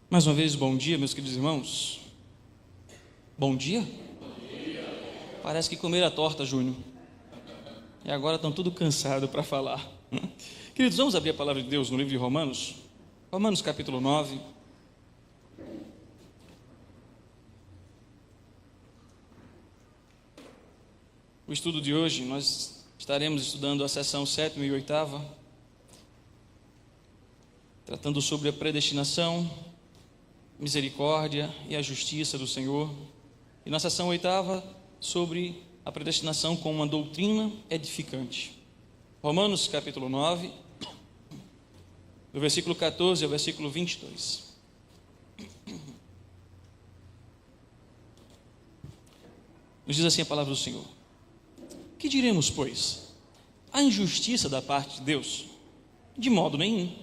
Mais uma vez, bom dia, meus queridos irmãos. Bom dia? Bom dia. Parece que comeram a torta, Júnior. E agora estão tudo cansados para falar. Queridos, vamos abrir a palavra de Deus no livro de Romanos. Romanos capítulo 9. O estudo de hoje, nós estaremos estudando a seção 7ª e 8ª, tratando sobre a predestinação, misericórdia e a justiça do Senhor. E na seção 8ª, sobre a predestinação como uma doutrina edificante. Romanos capítulo 9, do versículo 14 ao versículo 22. Nos diz assim a palavra do Senhor: que diremos, pois? A injustiça da parte de Deus? De modo nenhum.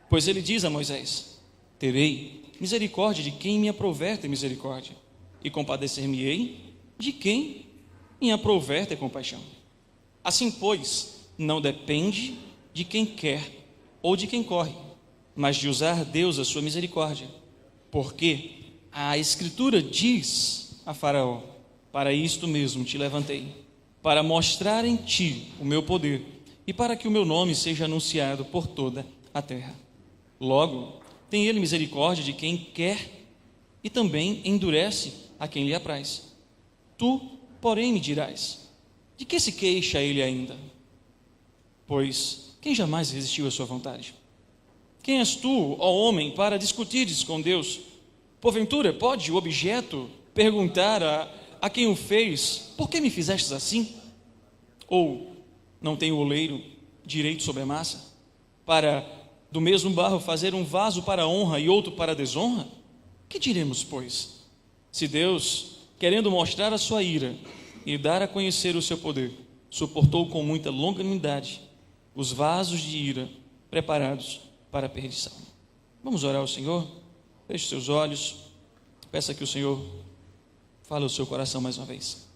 Pois ele diz a Moisés: terei misericórdia de quem me aprouver ter misericórdia, e compadecer-me-ei de quem me aprouver ter compaixão. Assim, pois, não depende de quem quer ou de quem corre, mas de usar Deus a sua misericórdia. Porque a Escritura diz a Faraó: para isto mesmo te levantei, para mostrar em ti o meu poder, e para que o meu nome seja anunciado por toda a terra. Logo, tem ele misericórdia de quem quer e também endurece a quem lhe apraz. Tu, porém, me dirás: de que se queixa ele ainda? Pois quem jamais resistiu à sua vontade? Quem és tu, ó homem, para discutires com Deus? Porventura pode o objeto perguntar a quem o fez: por que me fizestes assim? Ou não tem o oleiro direito sobre a massa, para do mesmo barro fazer um vaso para a honra e outro para a desonra? Que diremos, pois? Se Deus, querendo mostrar a sua ira e dar a conhecer o seu poder, suportou com muita longanimidade os vasos de ira preparados para a perdição. Vamos orar ao Senhor? Feche seus olhos, peça que o Senhor fale ao seu coração mais uma vez.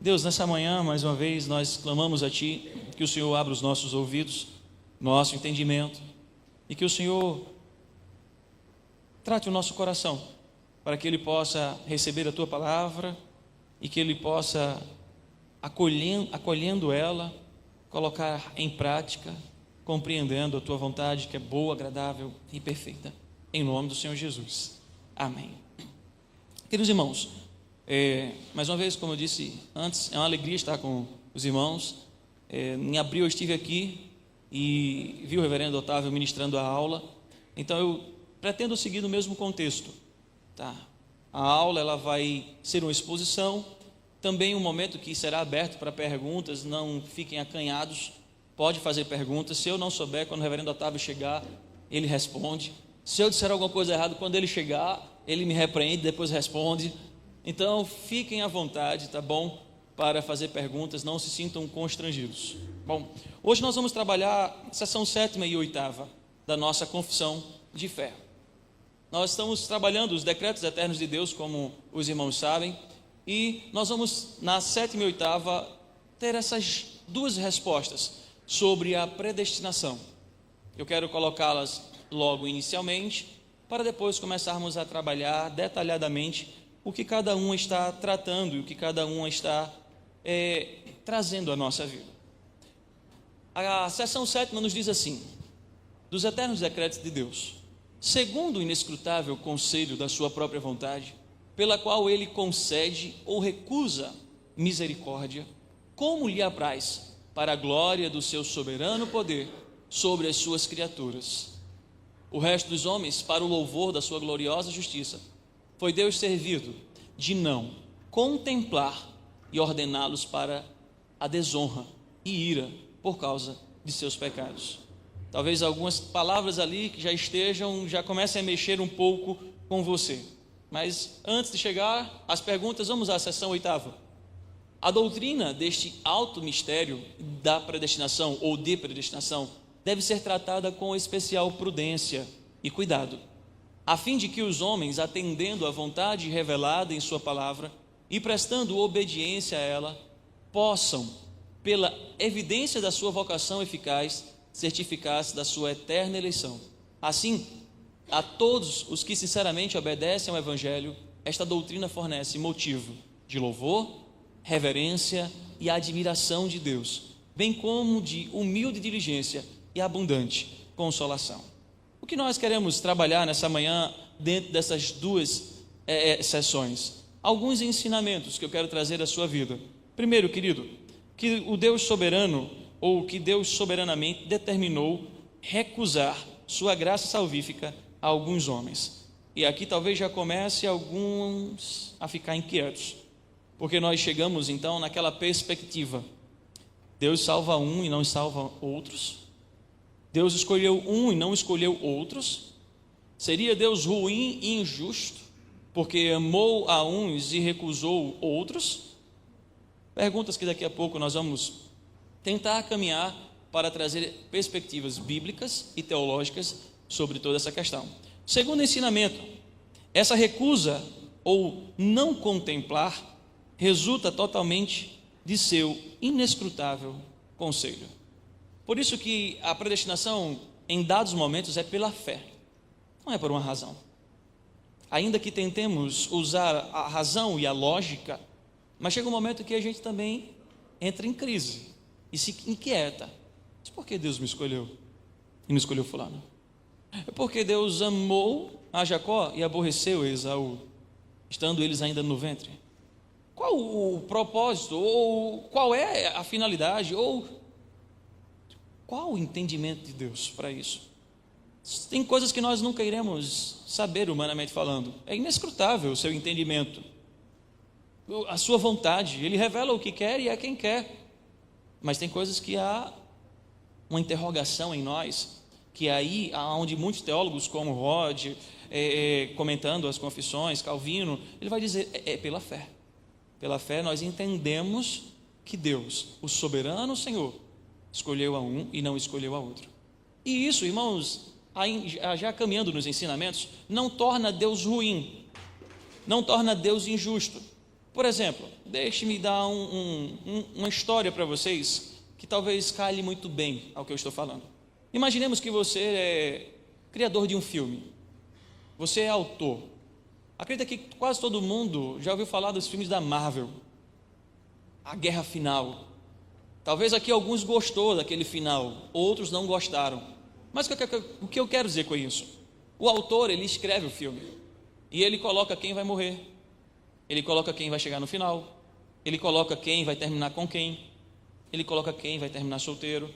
Deus, nessa manhã, mais uma vez, nós clamamos a Ti, que o Senhor abra os nossos ouvidos, nosso entendimento, e que o Senhor trate o nosso coração, para que Ele possa receber a Tua palavra, e que Ele possa, acolhendo ela, colocar em prática, compreendendo a Tua vontade, que é boa, agradável e perfeita. Em nome do Senhor Jesus. Amém. Queridos irmãos, mais uma vez, como eu disse antes, é uma alegria estar com os irmãos. Em abril eu estive aqui e vi o reverendo Otávio ministrando a aula, então eu pretendo seguir no mesmo contexto, tá? A aula ela vai ser uma exposição, também um momento que será aberto para perguntas. Não fiquem acanhados, pode fazer perguntas. Se eu não souber, quando o reverendo Otávio chegar, ele responde. Se eu disser alguma coisa errada, quando ele chegar, ele me repreende, depois responde. Então fiquem à vontade, tá bom? Para fazer perguntas, não se sintam constrangidos. Bom, hoje nós vamos trabalhar a seção 7ª e 8ª da nossa confissão de fé. Nós estamos trabalhando os decretos eternos de Deus, como os irmãos sabem, e nós vamos, na 7ª e 8ª, ter essas duas respostas sobre a predestinação. Eu quero colocá-las logo inicialmente, para depois começarmos a trabalhar detalhadamente o que cada um está tratando e o que cada um está trazendo à nossa vida. A seção 7ª nos diz assim: dos eternos decretos de Deus, segundo o inescrutável conselho da sua própria vontade, pela qual ele concede ou recusa misericórdia, como lhe apraz, para a glória do seu soberano poder sobre as suas criaturas. O resto dos homens, para o louvor da sua gloriosa justiça, foi Deus servido de não contemplar e ordená-los para a desonra e ira por causa de seus pecados. Talvez algumas palavras ali que já comecem a mexer um pouco com você. Mas antes de chegar às perguntas, vamos à seção 8ª. A doutrina deste alto mistério da predestinação ou de predestinação deve ser tratada com especial prudência e cuidado, a fim de que os homens, atendendo à vontade revelada em sua palavra e prestando obediência a ela, possam, pela evidência da sua vocação eficaz, certificar-se da sua eterna eleição. Assim, A todos os que sinceramente obedecem ao Evangelho, esta doutrina fornece motivo de louvor, reverência e admiração de Deus, bem como de humilde diligência e abundante consolação. O que nós queremos trabalhar nessa manhã, dentro dessas duas sessões? Alguns ensinamentos que eu quero trazer à sua vida. Primeiro, querido, que o Deus soberano, ou que Deus soberanamente determinou recusar sua graça salvífica a alguns homens. E aqui talvez já comece alguns a ficar inquietos, porque nós chegamos então naquela perspectiva: Deus salva um e não salva outros. Deus escolheu um e não escolheu outros. Seria Deus ruim e injusto, porque amou a uns e recusou outros? Perguntas que daqui a pouco nós vamos tentar caminhar para trazer perspectivas bíblicas e teológicas sobre toda essa questão. Segundo ensinamento, essa recusa ou não contemplar resulta totalmente de seu inescrutável conselho. Por isso que a predestinação em dados momentos é pela fé, não é por uma razão. Ainda que tentemos usar a razão e a lógica, mas chega um momento que a gente também entra em crise e se inquieta. Mas por que Deus me escolheu e não escolheu fulano? É porque Deus amou a Jacó e aborreceu Esaú, estando eles ainda no ventre. Qual o propósito, ou qual é a finalidade, ou qual o entendimento de Deus para isso? Tem coisas que nós nunca iremos saber humanamente falando. É inescrutável o seu entendimento, a sua vontade. Ele revela o que quer e é quem quer. Mas tem coisas que há uma interrogação em nós, que aí onde muitos teólogos como Rod, comentando as confissões, Calvino, ele vai dizer, é pela fé. Pela fé nós entendemos que Deus, o soberano Senhor, escolheu a um e não escolheu a outro. E isso, irmãos, já caminhando nos ensinamentos, não torna Deus ruim, não torna Deus injusto. Por exemplo, deixe-me dar uma história para vocês que talvez calhe muito bem ao que eu estou falando. Imaginemos que você é criador de um filme, você é autor. Acredita que quase todo mundo já ouviu falar dos filmes da Marvel, a Guerra Final. Talvez aqui alguns gostou daquele final, outros não gostaram. Mas o que eu quero dizer com isso? O autor, ele escreve o filme e ele coloca quem vai morrer, ele coloca quem vai chegar no final, ele coloca quem vai terminar com quem, ele coloca quem vai terminar solteiro.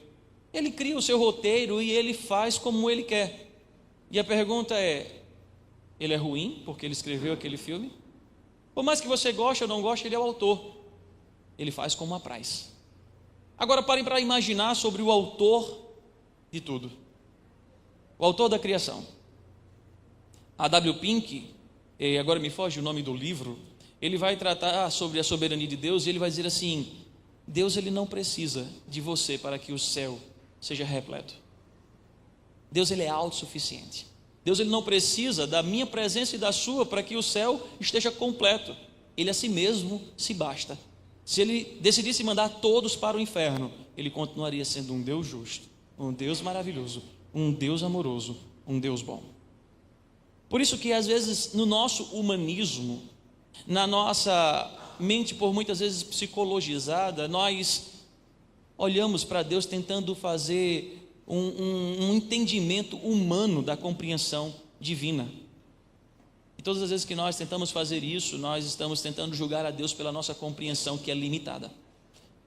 Ele cria o seu roteiro e ele faz como ele quer. E a pergunta é: ele é ruim porque ele escreveu aquele filme? Por mais que você goste ou não goste, ele é o autor. Ele faz como apraz. Agora parem para imaginar sobre o autor de tudo, o autor da criação. A W. Pink, agora me foge o nome do livro, ele vai tratar sobre a soberania de Deus e ele vai dizer assim: Deus, ele não precisa de você para que o céu seja repleto. Deus, ele é autossuficiente. Deus, ele não precisa da minha presença e da sua para que o céu esteja completo. Ele a si mesmo se basta. Se ele decidisse mandar todos para o inferno, ele continuaria sendo um Deus justo, um Deus maravilhoso, um Deus amoroso, um Deus bom. Por isso que às vezes no nosso humanismo, na nossa mente por muitas vezes psicologizada, nós olhamos para Deus tentando fazer um entendimento humano da compreensão divina. E todas as vezes que nós tentamos fazer isso, nós estamos tentando julgar a Deus pela nossa compreensão, que é limitada.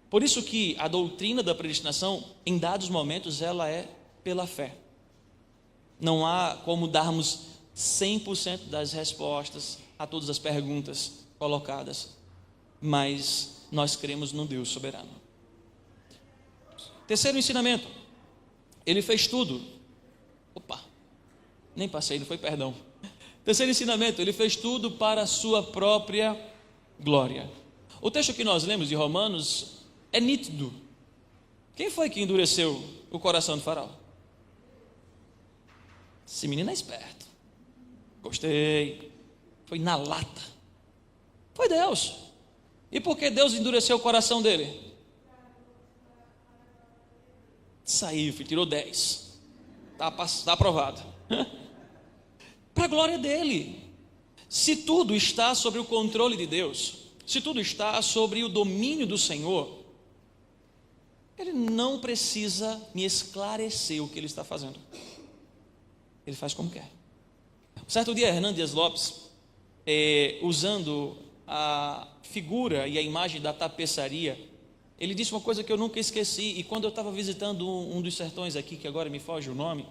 Por isso que a doutrina da predestinação, em dados momentos, ela é pela fé. Não há como darmos 100% das respostas a todas as perguntas colocadas, mas nós cremos num Deus soberano. Terceiro ensinamento: ele fez tudo. Nem passei, não foi perdão. Terceiro ensinamento: ele fez tudo para a sua própria glória. O texto que nós lemos de Romanos é nítido. Quem foi que endureceu o coração de Faraó? Esse menino é esperto. Gostei. Foi na lata. Foi Deus. E por que Deus endureceu o coração dele? Saiu, tirou 10. Está aprovado. para a glória dele. Se tudo está sob o controle de Deus, se tudo está sobre o domínio do Senhor, ele não precisa me esclarecer o que ele está fazendo. Ele faz como quer. Certo dia, Hernando Dias Lopes, usando a figura e a imagem da tapeçaria, ele disse uma coisa que eu nunca esqueci. E quando eu estava visitando um dos sertões aqui, que agora me foge o nome,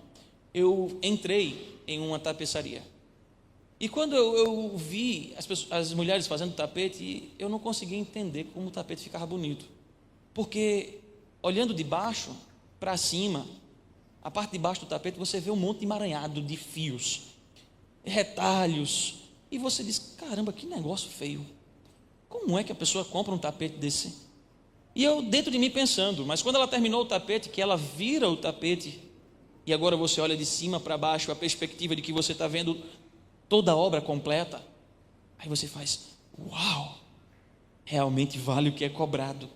eu entrei em uma tapeçaria. E quando eu vi as mulheres fazendo tapete, eu não conseguia entender como o tapete ficava bonito. Porque olhando de baixo para cima, a parte de baixo do tapete, você vê um monte de emaranhado de fios, retalhos, e você diz: caramba, que negócio feio. Como é que a pessoa compra um tapete desse? E eu dentro de mim pensando, mas quando ela terminou o tapete, que ela vira o tapete, e agora você olha de cima para baixo, a perspectiva de que você está vendo toda a obra completa, aí você faz: uau, realmente vale o que é cobrado.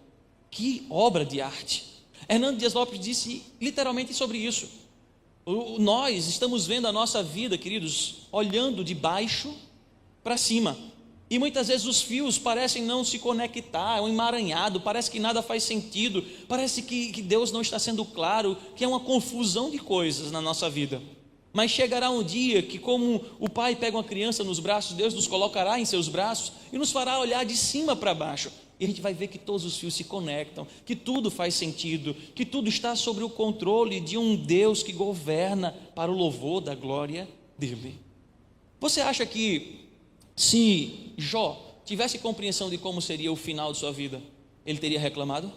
Que obra de arte. Hernando Dias Lopes disse literalmente sobre isso. Nós estamos vendo a nossa vida, queridos, olhando de baixo para cima, e muitas vezes os fios parecem não se conectar, é um emaranhado, parece que nada faz sentido, parece que Deus não está sendo claro, que é uma confusão de coisas na nossa vida. Mas chegará um dia que, como o pai pega uma criança nos braços, Deus nos colocará em seus braços e nos fará olhar de cima para baixo, e a gente vai ver que todos os fios se conectam, que tudo faz sentido, que tudo está sob o controle de um Deus que governa para o louvor da glória dele. Você acha que se Jó tivesse compreensão de como seria o final de sua vida, ele teria reclamado?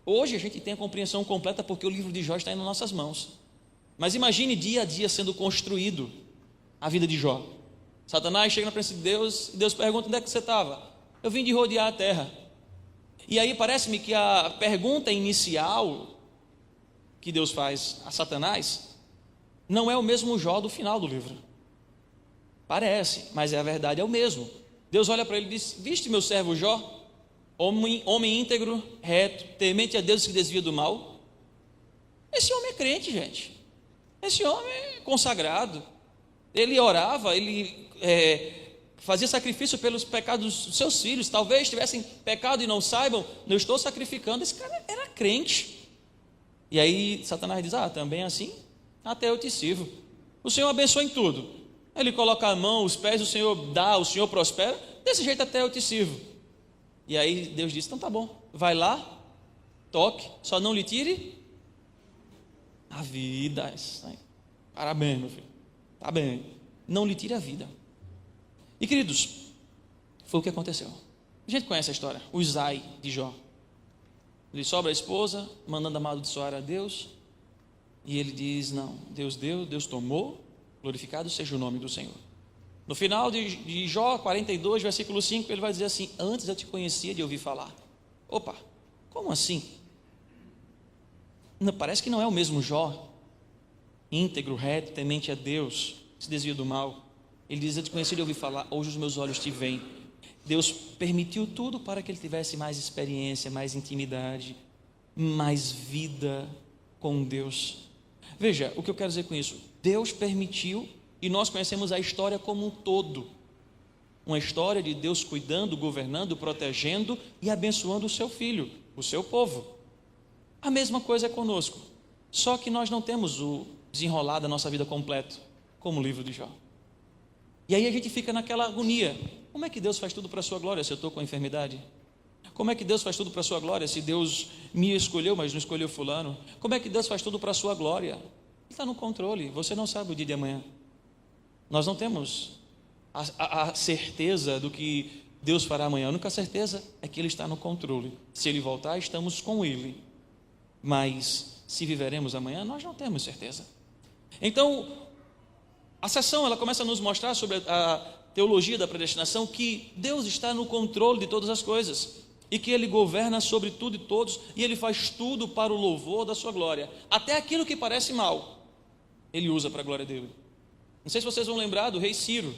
Hoje a gente tem a compreensão completa porque o livro de Jó está em nossas mãos. Mas imagine dia a dia sendo construído a vida de Jó. Satanás chega na presença de Deus e Deus pergunta: onde é que você estava? Eu vim de rodear a terra. E aí parece-me que a pergunta inicial que Deus faz a Satanás não é o mesmo Jó do final do livro. Parece, mas a verdade é o mesmo. Deus olha para ele e diz: viste meu servo Jó? Homem íntegro, reto, temente a Deus, que desvia do mal. Esse homem é crente, gente. Esse homem é consagrado. Ele orava, ele fazia sacrifício pelos pecados dos seus filhos. Talvez tivessem pecado e não saibam. Não estou sacrificando. Esse cara era crente. E aí Satanás diz: também assim? Até eu te sirvo. O Senhor abençoa em tudo. Ele coloca a mão, os pés, o Senhor dá, o Senhor prospera. Desse jeito até eu te sirvo. E aí Deus disse: então tá bom, vai lá, toque, só não lhe tire a vida. Parabéns, meu filho, tá bem, não lhe tire a vida. E queridos, foi o que aconteceu. A gente conhece a história, o Zai de Jó. Ele sobra a esposa, mandando amaldiçoar a Deus, e ele diz: não, Deus deu, Deus tomou, glorificado seja o nome do Senhor. No final de Jó 42, versículo 5, ele vai dizer assim: antes eu te conhecia de ouvir falar. Opa, como assim? Não, parece que não é o mesmo Jó, íntegro, reto, temente a Deus, se desvia do mal. Ele diz: eu te conheci de ouvir falar, hoje os meus olhos te veem. Deus permitiu tudo para que ele tivesse mais experiência, mais intimidade, mais vida com Deus. Veja, o que eu quero dizer com isso: Deus permitiu. E nós conhecemos a história como um todo. Uma história de Deus cuidando, governando, protegendo e abençoando o seu filho, o seu povo. A mesma coisa é conosco. Só que nós não temos o desenrolar da nossa vida completo, como o livro de Jó. E aí a gente fica naquela agonia: como é que Deus faz tudo para a sua glória se eu estou com a enfermidade? Como é que Deus faz tudo para a sua glória se Deus me escolheu, mas não escolheu fulano? Como é que Deus faz tudo para a sua glória? Ele está no controle, você não sabe o dia de amanhã. Nós não temos a certeza do que Deus fará amanhã. A única certeza é que Ele está no controle. Se Ele voltar, estamos com Ele. Mas se viveremos amanhã, nós não temos certeza. Então, a sessão ela começa a nos mostrar sobre a teologia da predestinação, que Deus está no controle de todas as coisas e que Ele governa sobre tudo e todos, e Ele faz tudo para o louvor da sua glória. Até aquilo que parece mal, Ele usa para a glória dEle. Não sei se vocês vão lembrar do rei Ciro,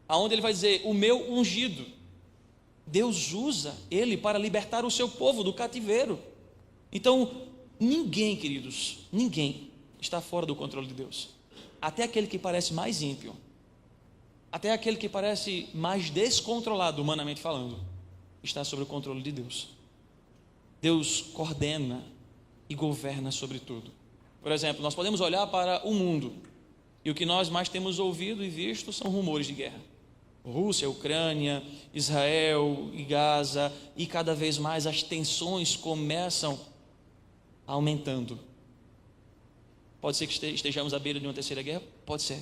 aonde ele vai dizer: o meu ungido. Deus usa ele para libertar o seu povo do cativeiro. Então, ninguém, queridos, ninguém está fora do controle de Deus. até aquele que parece mais ímpio, até aquele que parece mais descontrolado, humanamente falando, está sob o controle de Deus. Deus coordena e governa sobre tudo. Por exemplo, nós podemos olhar para o mundo, e o que nós mais temos ouvido e visto são rumores de guerra. Rússia, Ucrânia, Israel e Gaza, e cada vez mais as tensões começam aumentando. Pode ser que estejamos à beira de uma terceira guerra? Pode ser.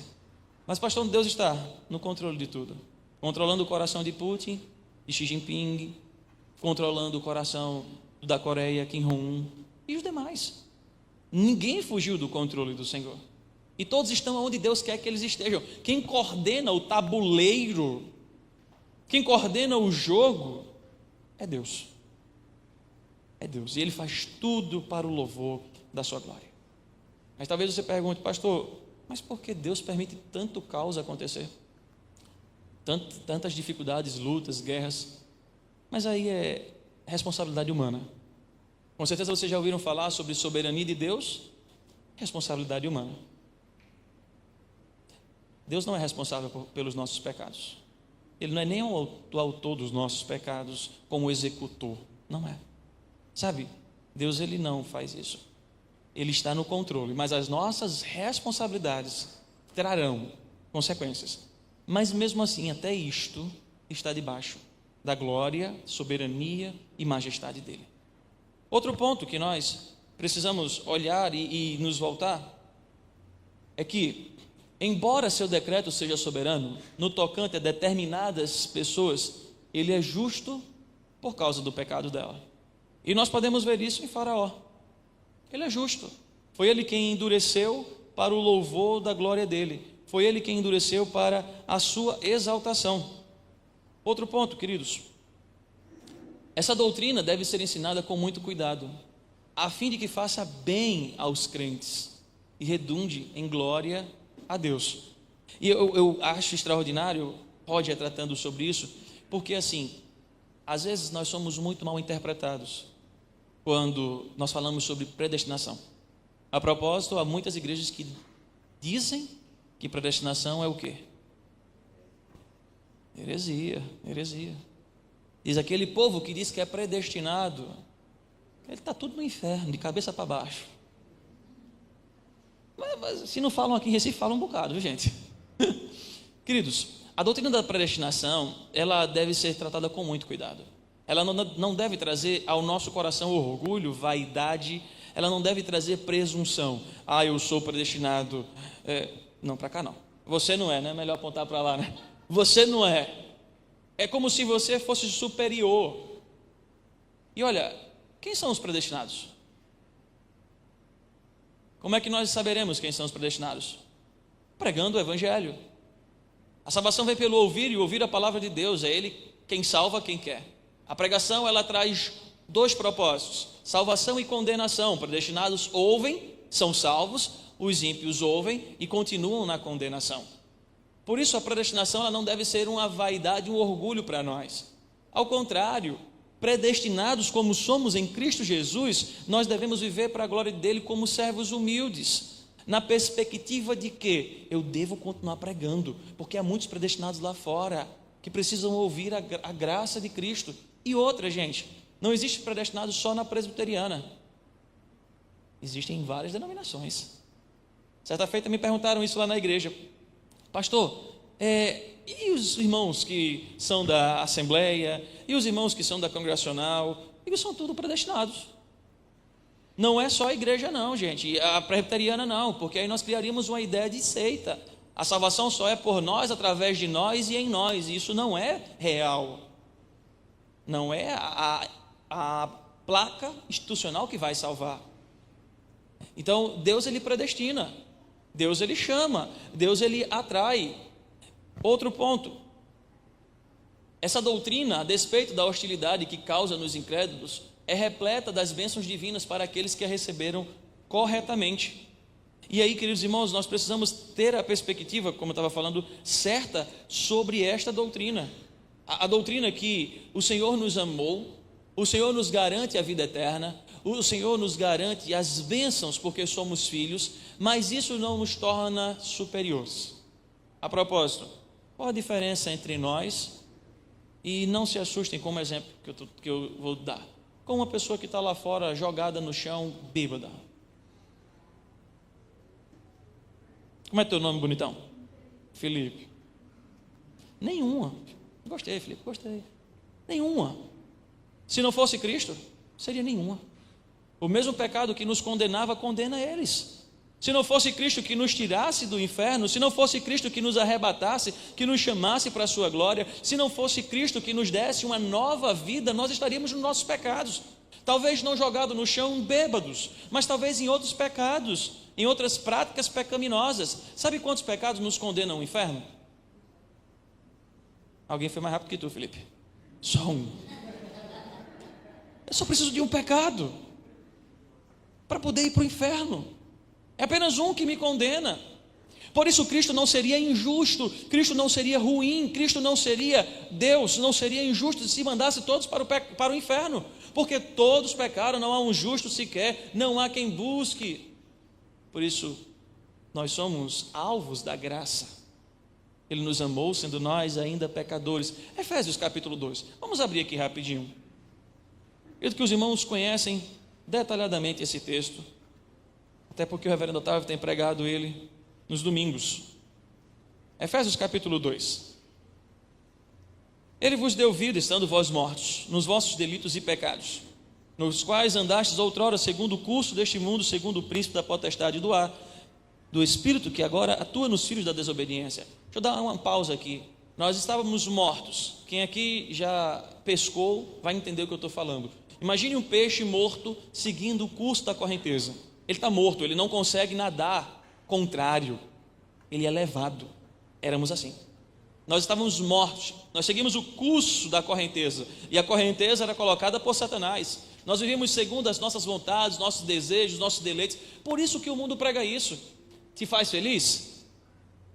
Mas, pastor, Deus está no controle de tudo, controlando o coração de Putin, de Xi Jinping, controlando o coração da Coreia, Kim Jong-un, e os demais. Ninguém fugiu do controle do Senhor. E todos estão onde Deus quer que eles estejam. Quem coordena o tabuleiro, quem coordena o jogo, é Deus. É Deus. E Ele faz tudo para o louvor da sua glória. Mas talvez você pergunte, pastor, mas por que Deus permite tanto caos acontecer? Tantas dificuldades, lutas, guerras. Mas aí é responsabilidade humana. Com certeza vocês já ouviram falar sobre soberania de Deus, responsabilidade humana. Deus não é responsável pelos nossos pecados. Ele não é nem o autor dos nossos pecados, como o executor. Não é. Sabe, Deus ele não faz isso. Ele está no controle, mas as nossas responsabilidades trarão consequências. Mas mesmo assim, até isto está debaixo da glória, soberania e majestade dele. Outro ponto que nós precisamos olhar e nos voltar é que, embora seu decreto seja soberano, no tocante a determinadas pessoas, ele é justo por causa do pecado dela. E nós podemos ver isso em Faraó. Ele é justo. Foi ele quem endureceu para o louvor da glória dele. Foi ele quem endureceu para a sua exaltação. Outro ponto, queridos. Essa doutrina deve ser ensinada com muito cuidado, a fim de que faça bem aos crentes e redunde em glória a Deus. E eu acho extraordinário, Roger tratando sobre isso, porque assim, às vezes nós somos muito mal interpretados quando nós falamos sobre predestinação. A propósito, há muitas igrejas que dizem que predestinação é o quê? Heresia. Diz aquele povo que diz que é predestinado, ele está tudo no inferno, de cabeça para baixo. Mas se não falam aqui em Recife, falam um bocado, viu, gente? Queridos, a doutrina da predestinação, ela deve ser tratada com muito cuidado. Ela não deve trazer ao nosso coração orgulho, vaidade, ela não deve trazer presunção. Eu sou predestinado. Não, para cá não. Você não é, né? Melhor apontar para lá, né? Você não é. É como se você fosse superior. E olha, quem são os predestinados? Como é que nós saberemos quem são os predestinados? Pregando o Evangelho. A salvação vem pelo ouvir, e ouvir a palavra de Deus. É Ele quem salva quem quer. A pregação, ela traz dois propósitos: salvação e condenação. Predestinados ouvem, são salvos. Os ímpios ouvem e continuam na condenação. Por isso a predestinação ela não deve ser uma vaidade, um orgulho para nós. Ao contrário, predestinados como somos em Cristo Jesus, nós devemos viver para a glória dele como servos humildes, na perspectiva de que eu devo continuar pregando, porque há muitos predestinados lá fora que precisam ouvir a graça de Cristo. E outra, gente, não existe predestinado só na presbiteriana, existem em várias denominações. Certa feita me perguntaram isso lá na igreja: pastor, e os irmãos que são da Assembleia, e os irmãos que são da Congregacional? Eles são tudo predestinados. Não é só a igreja não, gente, a presbiteriana não, porque aí nós criaríamos uma ideia de seita. A salvação só é por nós, através de nós e em nós, e isso não é real. Não é a placa institucional que vai salvar. Então, Deus ele predestina, Deus ele chama, Deus ele atrai. Outro ponto, essa doutrina, a despeito da hostilidade que causa nos incrédulos, é repleta das bênçãos divinas para aqueles que a receberam corretamente. E aí, queridos irmãos, nós precisamos ter a perspectiva, como eu estava falando, certa sobre esta doutrina. A doutrina que o Senhor nos amou, o Senhor nos garante a vida eterna, o Senhor nos garante as bênçãos porque somos filhos, mas isso não nos torna superiores. A propósito, qual a diferença entre nós e não se assustem com o exemplo que eu vou dar, com uma pessoa que está lá fora jogada no chão, bêbada. Como é teu nome, bonitão? Felipe. Nenhuma. Gostei, Felipe, gostei. Nenhuma. Se não fosse Cristo, seria nenhuma. O mesmo pecado que nos condenava, condena eles. Se não fosse Cristo que nos tirasse do inferno, se não fosse Cristo que nos arrebatasse, que nos chamasse para a sua glória, se não fosse Cristo que nos desse uma nova vida, nós estaríamos nos nossos pecados. Talvez não jogados no chão bêbados, mas talvez em outros pecados, em outras práticas pecaminosas. Sabe quantos pecados nos condenam ao inferno? Alguém foi mais rápido que tu, Felipe. Só um. Eu só preciso de um pecado para poder ir para o inferno. É apenas um que me condena. Por isso Cristo não seria injusto, Cristo não seria ruim, Cristo não seria Deus, não seria injusto se mandasse todos para o inferno, porque todos pecaram, não há um justo sequer, não há quem busque. Por isso nós somos alvos da graça. Ele nos amou sendo nós ainda pecadores. Efésios capítulo 2, vamos abrir aqui rapidinho. Eu acredito que os irmãos conhecem detalhadamente esse texto, até porque o reverendo Otávio tem pregado ele nos domingos. Efésios capítulo 2. Ele vos deu vida, estando vós mortos, nos vossos delitos e pecados, nos quais andastes outrora segundo o curso deste mundo, segundo o príncipe da potestade do ar, do espírito que agora atua nos filhos da desobediência. Deixa eu dar uma pausa aqui. Nós estávamos mortos. Quem aqui já pescou vai entender o que eu estou falando. Imagine um peixe morto seguindo o curso da correnteza. Ele está morto, ele não consegue nadar contrário, ele é levado. Éramos assim. Nós estávamos mortos, nós seguimos o curso da correnteza, e a correnteza era colocada por Satanás. Nós vivíamos segundo as nossas vontades, nossos desejos, nossos deleites. Por isso que o mundo prega isso. Te faz feliz?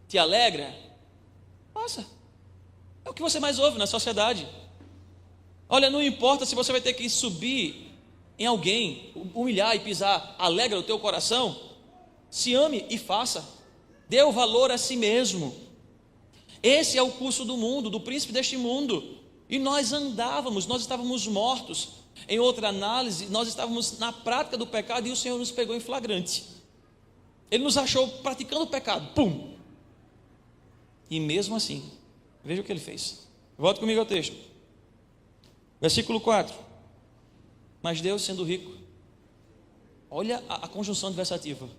Te alegra? Nossa, é o que você mais ouve na sociedade. Olha, não importa se você vai ter que subir em alguém, humilhar e pisar, alegra o teu coração. Se ame e faça. Dê o valor a si mesmo. Esse é o curso do mundo, do príncipe deste mundo. E nós estávamos mortos. Em outra análise, nós estávamos na prática do pecado e o Senhor nos pegou em flagrante. Ele nos achou praticando o pecado. Pum! E mesmo assim, veja o que ele fez. Volte comigo ao texto. Versículo 4. Mas Deus sendo rico. Olha a conjunção adversativa.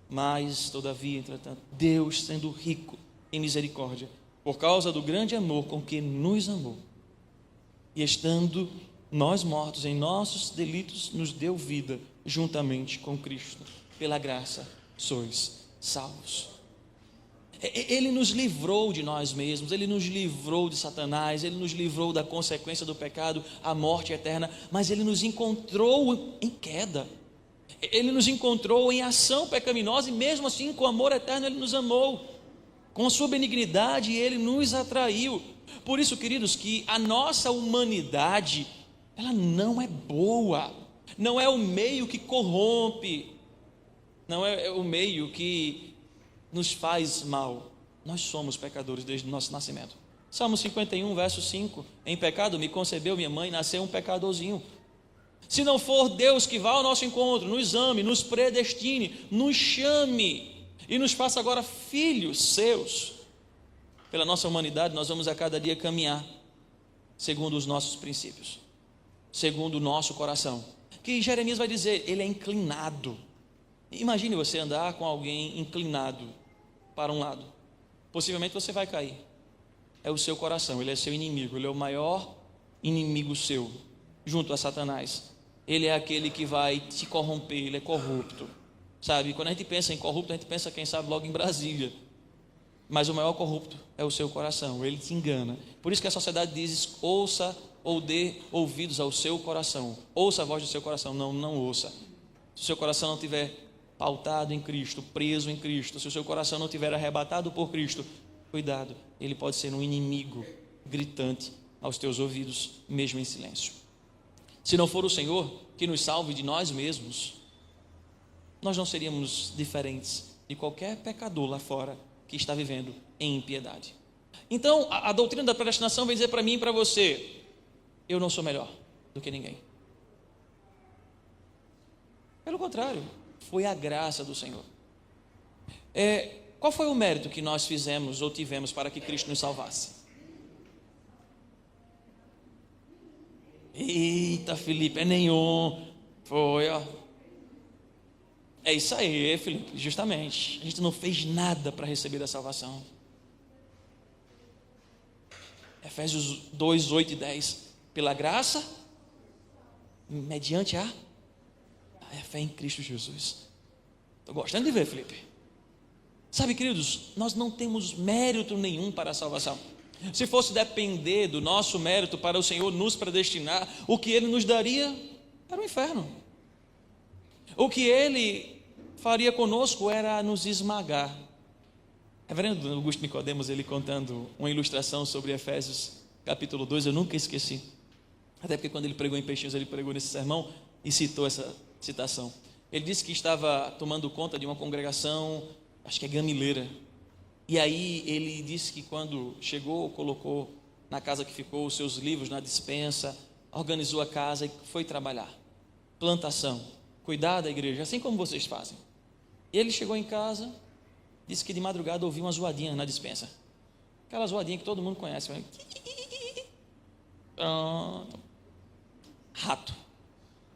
Mas, todavia, entretanto, Deus sendo rico em misericórdia, por causa do grande amor com que nos amou, e estando nós mortos em nossos delitos, nos deu vida juntamente com Cristo. Pela graça sois salvos. Ele nos livrou de nós mesmos, Ele nos livrou de Satanás, Ele nos livrou da consequência do pecado, a morte eterna, mas Ele nos encontrou em queda, Ele nos encontrou em ação pecaminosa, e mesmo assim com amor eterno Ele nos amou, com a sua benignidade Ele nos atraiu. Por isso, queridos, que a nossa humanidade, ela não é boa, não é o meio que corrompe, não é o meio que nos faz mal. Nós somos pecadores desde o nosso nascimento. Salmo 51, verso 5: em pecado me concebeu minha mãe, nasceu um pecadorzinho. Se não for Deus que vá ao nosso encontro, nos ame, nos predestine, nos chame e nos faça agora filhos seus, pela nossa humanidade, nós vamos a cada dia caminhar segundo os nossos princípios, segundo o nosso coração, que Jeremias vai dizer, ele é inclinado. Imagine você andar com alguém inclinado para um lado, possivelmente você vai cair. É o seu coração, ele é seu inimigo, ele é o maior inimigo seu, junto a Satanás. Ele é aquele que vai te corromper, ele é corrupto, sabe? Quando a gente pensa em corrupto, a gente pensa, quem sabe, logo em Brasília. Mas o maior corrupto é o seu coração, ele te engana. Por isso que a sociedade diz, ouça ou dê ouvidos ao seu coração. Ouça a voz do seu coração. Não, não ouça. Se o seu coração não estiver pautado em Cristo, preso em Cristo, se o seu coração não estiver arrebatado por Cristo, cuidado, ele pode ser um inimigo gritante aos teus ouvidos, mesmo em silêncio. Se não for o Senhor, que nos salve de nós mesmos, nós não seríamos diferentes de qualquer pecador lá fora que está vivendo em impiedade. Então, a doutrina da predestinação vem dizer para mim e para você: eu não sou melhor do que ninguém. Pelo contrário, foi a graça do Senhor. Qual foi o mérito que nós fizemos ou tivemos para que Cristo nos salvasse? Eita, Felipe, é nenhum. Foi, ó. É isso aí, Felipe, justamente. A gente não fez nada para receber a salvação. Efésios 2, 8 e 10. Pela graça, mediante a fé em Cristo Jesus. Estou gostando de ver, Felipe. Sabe, queridos, nós não temos mérito nenhum para a salvação. Se fosse depender do nosso mérito para o Senhor nos predestinar, o que Ele nos daria era o inferno. O que Ele faria conosco era nos esmagar. Reverendo Augusto Nicodemos, ele contando uma ilustração sobre Efésios capítulo 2, eu nunca esqueci. Até porque quando ele pregou em Peixinhos, ele pregou nesse sermão e citou essa citação. Ele disse que estava tomando conta de uma congregação, acho que é gamileira. E aí ele disse que quando chegou, colocou na casa que ficou os seus livros na despensa, organizou a casa e foi trabalhar. Plantação, cuidar da igreja, assim como vocês fazem. Ele chegou em casa, disse que de madrugada ouviu uma zoadinha na despensa. Aquela zoadinha que todo mundo conhece. Pronto. Rato.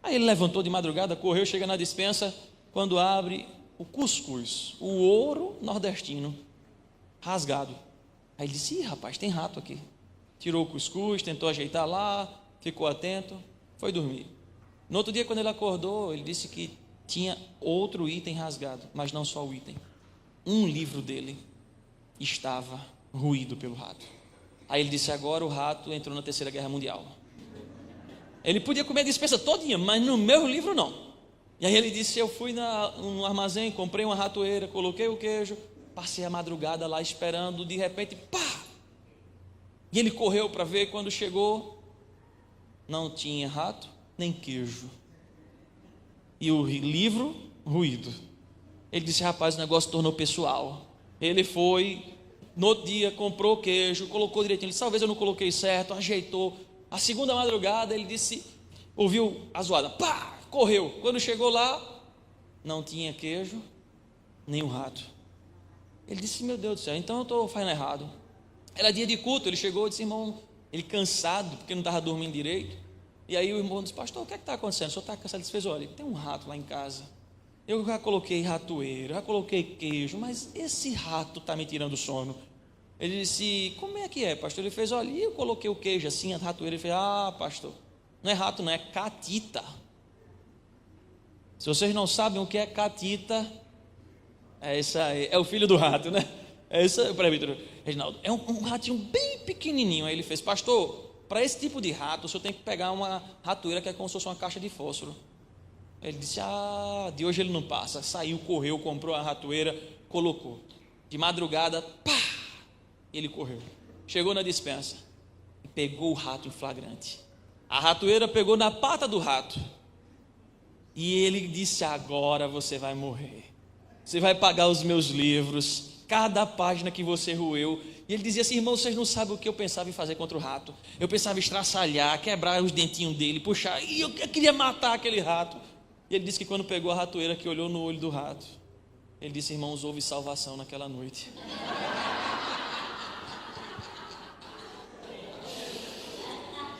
Aí ele levantou de madrugada, correu, chega na despensa, quando abre o cuscuz, o ouro nordestino, rasgado. Aí ele disse: ih, rapaz, tem rato aqui. Tirou o cuscuz, tentou ajeitar lá, ficou atento, foi dormir. No outro dia, quando ele acordou, ele disse que tinha outro item rasgado, mas não só o item. Um livro dele estava roído pelo rato. Aí ele disse: agora o rato entrou na Terceira Guerra Mundial. Ele podia comer a despensa todinha, mas no meu livro não. E aí ele disse: eu fui no armazém, comprei uma ratoeira, coloquei o queijo, passei a madrugada lá esperando, de repente, pá! E ele correu para ver, quando chegou, não tinha rato, nem queijo. E o livro, ruído. Ele disse: rapaz, o negócio tornou pessoal. Ele foi, no outro dia, comprou queijo, colocou direitinho. Ele disse: talvez eu não coloquei certo, ajeitou. A segunda madrugada, ele disse, ouviu a zoada, pá, correu. Quando chegou lá, não tinha queijo, nem um rato. Ele disse: meu Deus do céu, então eu estou fazendo errado. Era dia de culto, ele chegou e disse: irmão, ele cansado, porque não estava dormindo direito. E aí o irmão disse: pastor, o que é que está acontecendo? O senhor está cansado? Ele fez: olha, tem um rato lá em casa. Eu já coloquei ratoeira, já coloquei queijo, mas esse rato está me tirando o sono. Ele disse: como é que é, pastor? Ele fez: olha, eu coloquei o queijo assim, a ratoeira. Ele fez: ah, pastor, não é rato, não, é catita. Se vocês não sabem o que é catita, é isso aí, é o filho do rato, né? É isso aí, peraí, Reginaldo, é um ratinho bem pequenininho. Aí ele fez: pastor, para esse tipo de rato, o senhor tem que pegar uma ratoeira que é como se fosse uma caixa de fósforo. Ele disse: ah, de hoje ele não passa. Saiu, correu, comprou a ratoeira, colocou. De madrugada, pá, ele correu. Chegou na despensa e pegou o rato em flagrante. A ratoeira pegou na pata do rato. E ele disse: agora você vai morrer. Você vai pagar os meus livros, cada página que você roeu. E ele dizia assim: irmão, vocês não sabem o que eu pensava em fazer contra o rato. Eu pensava em estraçalhar, quebrar os dentinhos dele, puxar. E eu queria matar aquele rato. E ele disse que quando pegou a ratoeira, que olhou no olho do rato, ele disse: irmãos, houve salvação naquela noite.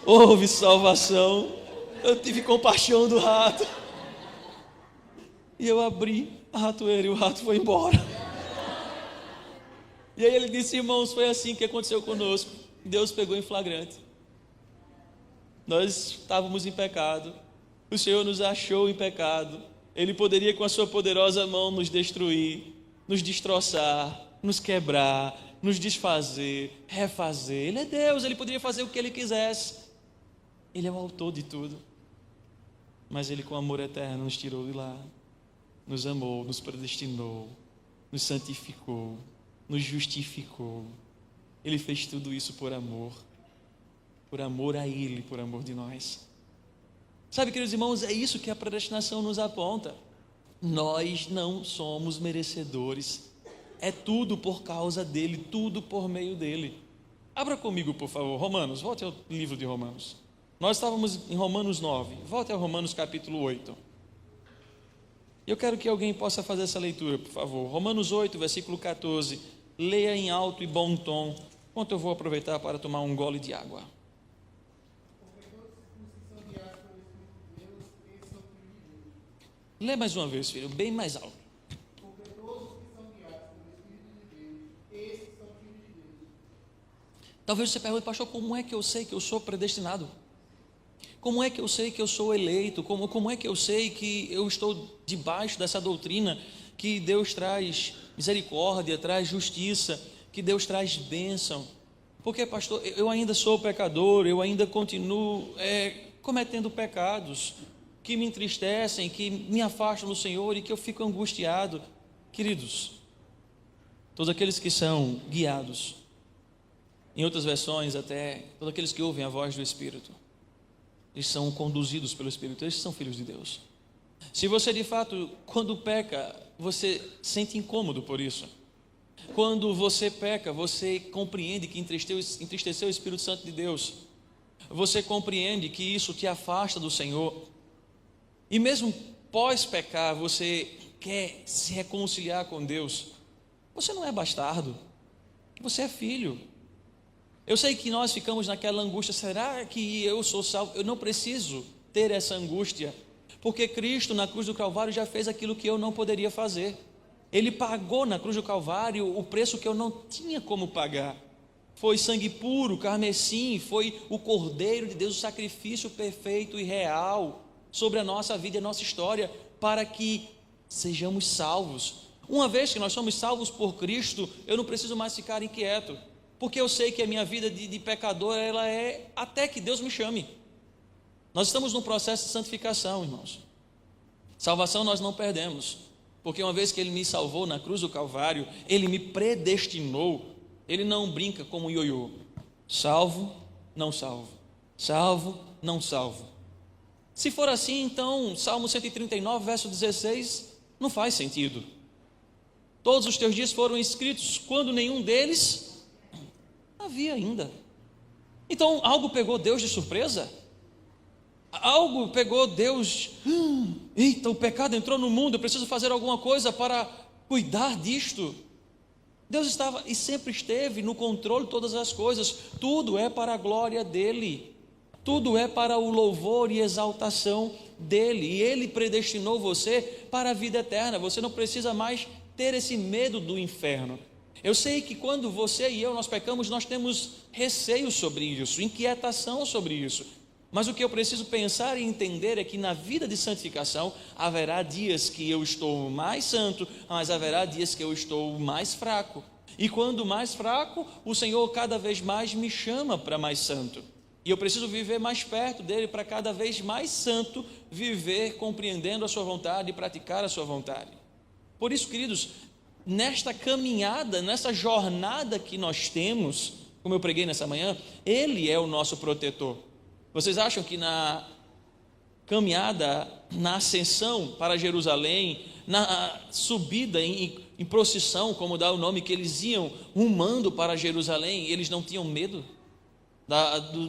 Houve salvação. Eu tive compaixão do rato. E eu abri a ratoeira e o rato foi embora. E aí ele disse: irmãos, foi assim que aconteceu conosco. Deus pegou em flagrante. Nós estávamos em pecado. O Senhor nos achou em pecado. Ele poderia com a sua poderosa mão nos destruir, nos destroçar, nos quebrar, nos desfazer, refazer. Ele é Deus, Ele poderia fazer o que Ele quisesse. Ele é o autor de tudo. Mas Ele, com amor eterno, nos tirou de lá, nos amou, nos predestinou, nos santificou, nos justificou. Ele fez tudo isso por amor a Ele, por amor de nós. Sabe, queridos irmãos, é isso que a predestinação nos aponta. Nós não somos merecedores. É tudo por causa dele, tudo por meio dele. Abra comigo, por favor, Romanos, volte ao livro de Romanos. Nós estávamos em Romanos 9, volte ao Romanos capítulo 8. Eu quero que alguém possa fazer essa leitura, por favor. Romanos 8, versículo 14. Leia em alto e bom tom, enquanto eu vou aproveitar para tomar um gole de água. Lê mais uma vez, filho, bem mais alto. Talvez você pergunte, pastor, como é que eu sei que eu sou predestinado? Como é que eu sei que eu sou eleito? Como é que eu sei que eu estou debaixo dessa doutrina que Deus traz misericórdia, traz justiça, que Deus traz bênção? Porque, pastor, eu ainda sou pecador, eu ainda continuo cometendo pecados que me entristecem, que me afastam do Senhor e que eu fico angustiado. Queridos, todos aqueles que são guiados, em outras versões até, todos aqueles que ouvem a voz do Espírito, eles são conduzidos pelo Espírito, eles são filhos de Deus. Se você de fato, quando peca, você sente incômodo por isso. Quando você peca, você compreende que entristeceu o Espírito Santo de Deus. Você compreende que isso te afasta do Senhor. E mesmo pós-pecar, você quer se reconciliar com Deus. Você não é bastardo, você é filho. Eu sei que nós ficamos naquela angústia, será que eu sou salvo? Eu não preciso ter essa angústia, porque Cristo na cruz do Calvário já fez aquilo que eu não poderia fazer. Ele pagou na cruz do Calvário o preço que eu não tinha como pagar. Foi sangue puro, carmesim, foi o Cordeiro de Deus, o sacrifício perfeito e real sobre a nossa vida e a nossa história, para que sejamos salvos. Uma vez que nós somos salvos por Cristo, eu não preciso mais ficar inquieto, porque eu sei que a minha vida de pecador, ela é até que Deus me chame. Nós estamos num processo de santificação, irmãos. Salvação nós não perdemos, porque uma vez que Ele me salvou na cruz do Calvário, Ele me predestinou. Ele não brinca como ioiô, salvo, não salvo, salvo, não salvo. Se for assim, então, Salmo 139, verso 16, não faz sentido. Todos os teus dias foram escritos, quando nenhum deles havia ainda. Então, algo pegou Deus de surpresa? Algo pegou Deus, eita, o pecado entrou no mundo, eu preciso fazer alguma coisa para cuidar disto. Deus estava e sempre esteve no controle de todas as coisas, tudo é para a glória dEle, tudo é para o louvor e exaltação dEle, e Ele predestinou você para a vida eterna. Você não precisa mais ter esse medo do inferno. Eu sei que quando você e eu nós pecamos, nós temos receio sobre isso, inquietação sobre isso, mas o que eu preciso pensar e entender é que na vida de santificação haverá dias que eu estou mais santo, mas haverá dias que eu estou mais fraco, e quando mais fraco, o Senhor cada vez mais me chama para mais santo, e eu preciso viver mais perto dEle para cada vez mais santo, viver compreendendo a sua vontade e praticar a sua vontade. Por isso, queridos, nesta caminhada, nessa jornada que nós temos, como eu preguei nessa manhã, Ele é o nosso protetor. Vocês acham que na caminhada, na ascensão para Jerusalém, na subida em procissão, como dá o nome, que eles iam rumando para Jerusalém, eles não tinham medo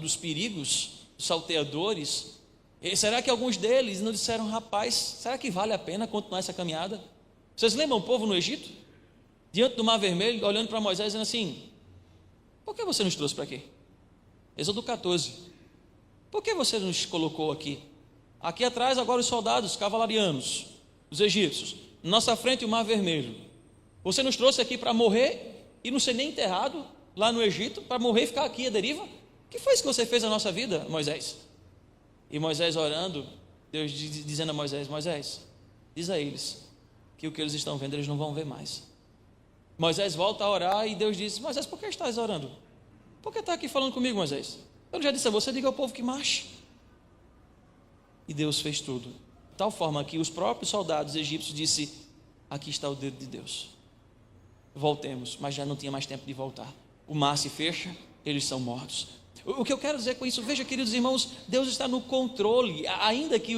dos perigos, dos salteadores? E será que alguns deles não disseram, rapaz, será que vale a pena continuar essa caminhada? Vocês lembram o povo no Egito? Diante do Mar Vermelho, olhando para Moisés, dizendo assim, por que você nos trouxe para aqui? Êxodo 14, por que você nos colocou aqui? Aqui atrás agora os soldados cavalarianos, os egípcios, na nossa frente o Mar Vermelho. Você nos trouxe aqui para morrer e não ser nem enterrado lá no Egito, para morrer e ficar aqui à deriva? O que foi isso que você fez na nossa vida, Moisés? E Moisés orando, Deus dizendo a Moisés, Moisés, diz a eles que o que eles estão vendo eles não vão ver mais. Moisés volta a orar e Deus diz, Moisés, por que estás orando? Por que está aqui falando comigo, Moisés? Eu já disse a você, diga ao povo que marche. E Deus fez tudo, de tal forma que os próprios soldados egípcios disseram, aqui está o dedo de Deus, voltemos, mas já não tinha mais tempo de voltar. O mar se fecha, eles são mortos. O que eu quero dizer com isso, veja, queridos irmãos, Deus está no controle, ainda que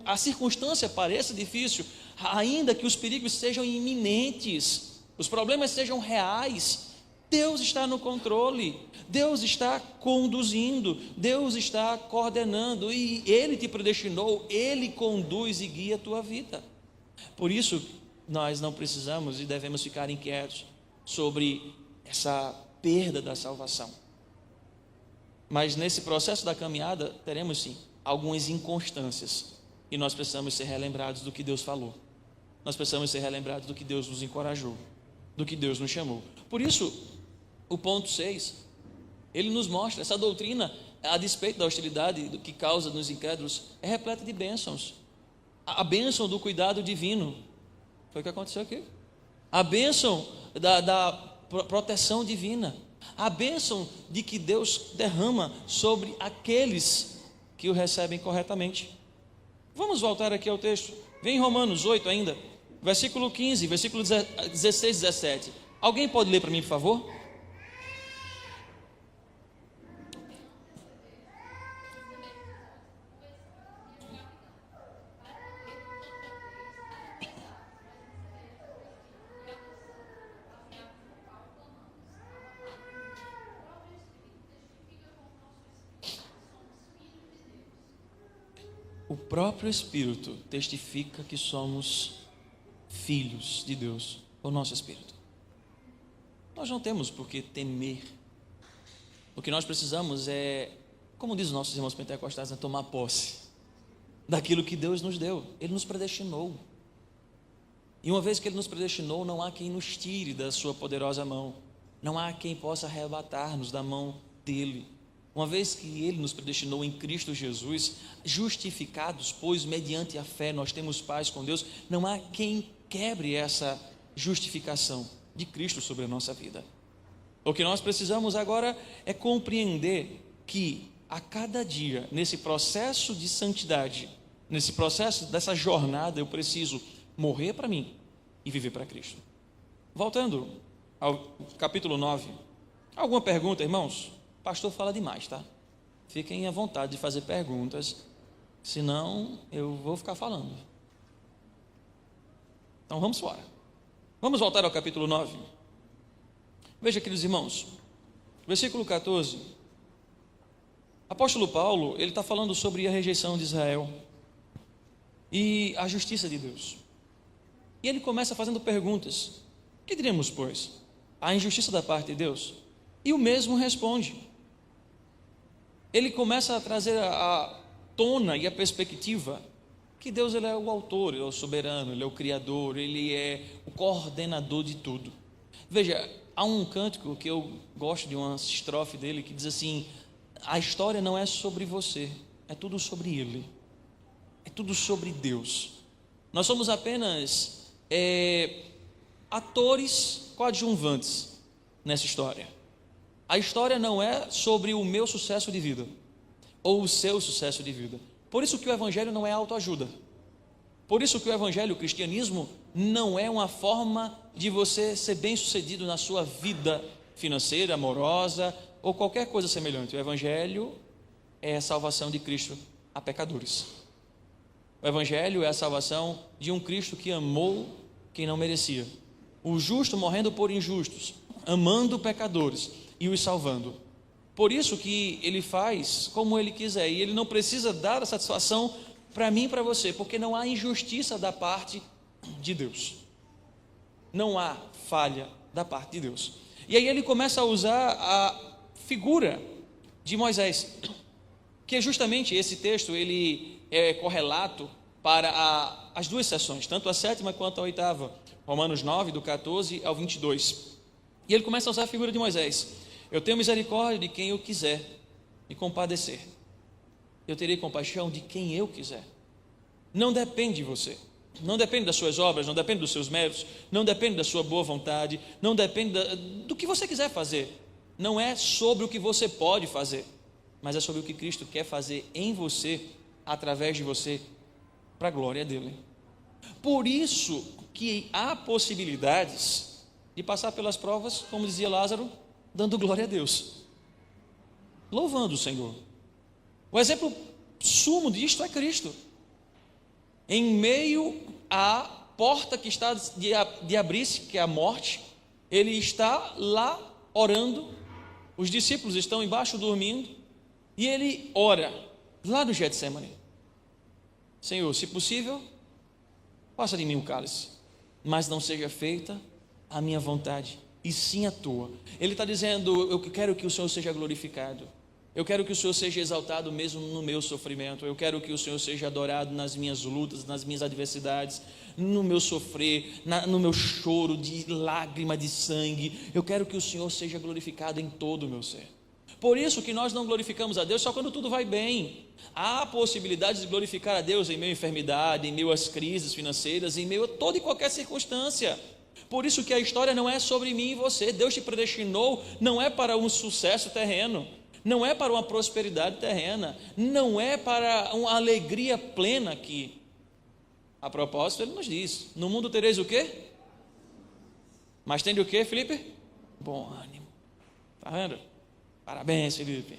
a circunstância pareça difícil, ainda que os perigos sejam iminentes, os problemas sejam reais, Deus está no controle, Deus está conduzindo, Deus está coordenando, e Ele te predestinou, Ele conduz e guia a tua vida. Por isso, nós não precisamos e devemos ficar inquietos sobre essa perda da salvação. Mas nesse processo da caminhada, teremos sim algumas inconstâncias, e nós precisamos ser relembrados do que Deus falou, nós precisamos ser relembrados do que Deus nos encorajou, do que Deus nos chamou. Por isso, o ponto 6, ele nos mostra, essa doutrina, a despeito da hostilidade do que causa nos incrédulos, é repleta de bênçãos. A bênção do cuidado divino, foi o que aconteceu aqui. A bênção da proteção divina, a bênção de que Deus derrama sobre aqueles que o recebem corretamente. Vamos voltar aqui ao texto, vem em Romanos 8 ainda, versículo 15, versículo 16 e 17. Alguém pode ler para mim, por favor? O próprio Espírito testifica que somos filhos de Deus, o nosso Espírito. Nós não temos por que temer. O que nós precisamos é, como diz os nossos irmãos pentecostais, tomar posse daquilo que Deus nos deu. Ele nos predestinou. E uma vez que Ele nos predestinou, não há quem nos tire da sua poderosa mão. Não há quem possa arrebatar-nos da mão dEle. Uma vez que Ele nos predestinou em Cristo Jesus, justificados, pois mediante a fé nós temos paz com Deus, não há quem quebre essa justificação de Cristo sobre a nossa vida. O que nós precisamos agora é compreender que a cada dia, nesse processo de santidade, nesse processo dessa jornada, eu preciso morrer para mim e viver para Cristo. Voltando ao capítulo 9, alguma pergunta, irmãos? O pastor fala demais, tá? Fiquem à vontade de fazer perguntas, senão eu vou ficar falando. Então vamos embora. Vamos voltar ao capítulo 9. Veja, queridos irmãos, versículo 14. Apóstolo Paulo, ele está falando sobre a rejeição de Israel e a justiça de Deus. E ele começa fazendo perguntas. Que diríamos, pois? A injustiça da parte de Deus? E o mesmo responde. Ele começa a trazer a tona e a perspectiva que Deus, ele é o autor, ele é o soberano, ele é o criador, ele é o coordenador de tudo. Veja, há um cântico que eu gosto de uma estrofe dele que diz assim: a história não é sobre você, é tudo sobre Ele, é tudo sobre Deus. Nós somos apenas atores coadjuvantes nessa história. A história não é sobre o meu sucesso de vida ou o seu sucesso de vida. Por isso que o evangelho não é autoajuda. Por isso que o evangelho, o cristianismo, não é uma forma de você ser bem-sucedido na sua vida financeira, amorosa ou qualquer coisa semelhante. O evangelho é a salvação de Cristo a pecadores. O evangelho é a salvação de um Cristo que amou quem não merecia. O justo morrendo por injustos, amando pecadores e os salvando. Por isso que ele faz como ele quiser, e ele não precisa dar a satisfação para mim e para você, porque não há injustiça da parte de Deus, não há falha da parte de Deus. E aí ele começa a usar a figura de Moisés, que é justamente esse texto, ele é correlato para as duas sessões, tanto a 7ª quanto a 8ª, Romanos 9, do 14 ao 22. E ele começa a usar a figura de Moisés. Eu tenho misericórdia de quem eu quiser e compadecer. Eu terei compaixão de quem eu quiser. Não depende de você, não depende das suas obras, não depende dos seus méritos, não depende da sua boa vontade, não depende do que você quiser fazer. Não é sobre o que você pode fazer, mas é sobre o que Cristo quer fazer em você, através de você, para a glória dele. Por isso que há possibilidades de passar pelas provas, como dizia Lázaro, dando glória a Deus. louvando o Senhor. O exemplo sumo disto é Cristo. Em meio à porta que está de abrir-se, que é a morte, ele está lá orando, os discípulos estão embaixo dormindo, e ele ora, lá no Getsemane: Senhor, se possível, passa de mim o cálice, mas não seja feita a minha vontade, e sim a tua. Ele está dizendo: eu quero que o Senhor seja glorificado, eu quero que o Senhor seja exaltado mesmo no meu sofrimento, eu quero que o Senhor seja adorado nas minhas lutas, nas minhas adversidades, no meu sofrer, no meu choro de lágrima, de sangue. Eu quero que o Senhor seja glorificado em todo o meu ser. Por isso que nós não glorificamos a Deus só quando tudo vai bem. Há possibilidade de glorificar a Deus em meio à enfermidade, em meio às crises financeiras, em meio a toda e qualquer circunstância. Por isso que a história não é sobre mim e você. Deus te predestinou não é para um sucesso terreno, não é para uma prosperidade terrena, não é para uma alegria plena aqui. A propósito, ele nos diz: no mundo tereis o quê? Mas tende o quê, Felipe? Bom ânimo. Está vendo? Parabéns, Felipe.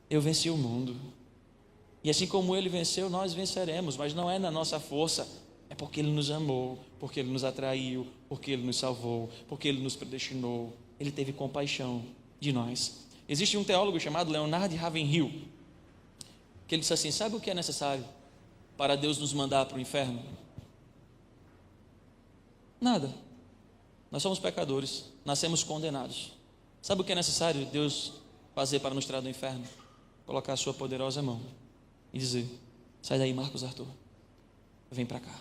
Eu venci o mundo. E assim como ele venceu, nós venceremos. Mas não é na nossa força. É porque ele nos amou, porque ele nos atraiu, porque ele nos salvou, porque ele nos predestinou. Ele teve compaixão de nós. Existe um teólogo chamado Leonard Ravenhill, que ele disse assim: sabe o que é necessário para Deus nos mandar para o inferno? Nada. Nós somos pecadores, nascemos condenados. Sabe o que é necessário Deus fazer para nos tirar do inferno? Colocar a sua poderosa mão e dizer: sai daí, Marcos Arthur, vem para cá,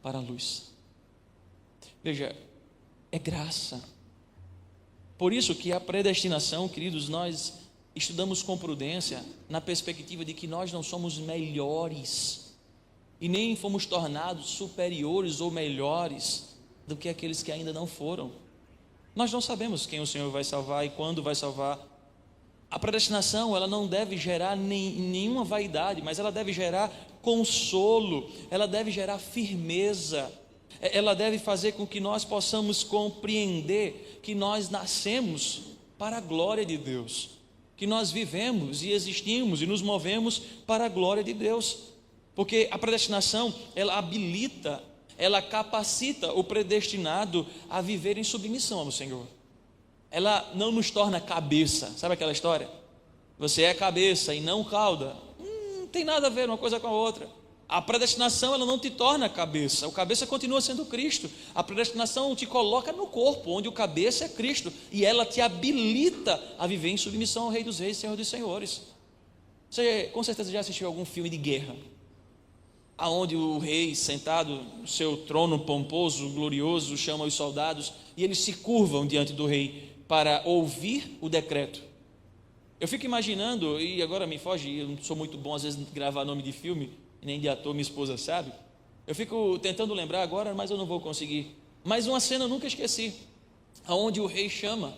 para a luz. Veja, é graça. Por isso que a predestinação, queridos, nós estudamos com prudência, na perspectiva de que nós não somos melhores e nem fomos tornados superiores ou melhores do que aqueles que ainda não foram. Nós não sabemos quem o Senhor vai salvar e quando vai salvar. A predestinação, ela não deve gerar nenhuma vaidade, mas ela deve gerar consolo, ela deve gerar firmeza, ela deve fazer com que nós possamos compreender que nós nascemos para a glória de Deus, que nós vivemos e existimos e nos movemos para a glória de Deus, porque a predestinação, ela habilita, ela capacita o predestinado a viver em submissão ao Senhor. Ela não nos torna cabeça. Sabe aquela história? Você é cabeça e não cauda. Não tem nada a ver uma coisa com a outra. A predestinação, ela não te torna cabeça. O cabeça continua sendo Cristo. A predestinação te coloca no corpo, onde o cabeça é Cristo, e ela te habilita a viver em submissão ao Rei dos Reis, Senhor dos Senhores. Você com certeza já assistiu algum filme de guerra, aonde o rei, sentado no seu trono pomposo, glorioso, chama os soldados e eles se curvam diante do rei para ouvir o decreto. Eu fico imaginando, e agora me foge, eu não sou muito bom às vezes de gravar nome de filme, nem de ator, minha esposa sabe. Eu fico tentando lembrar agora, mas eu não vou conseguir. Mas uma cena eu nunca esqueci, aonde o rei chama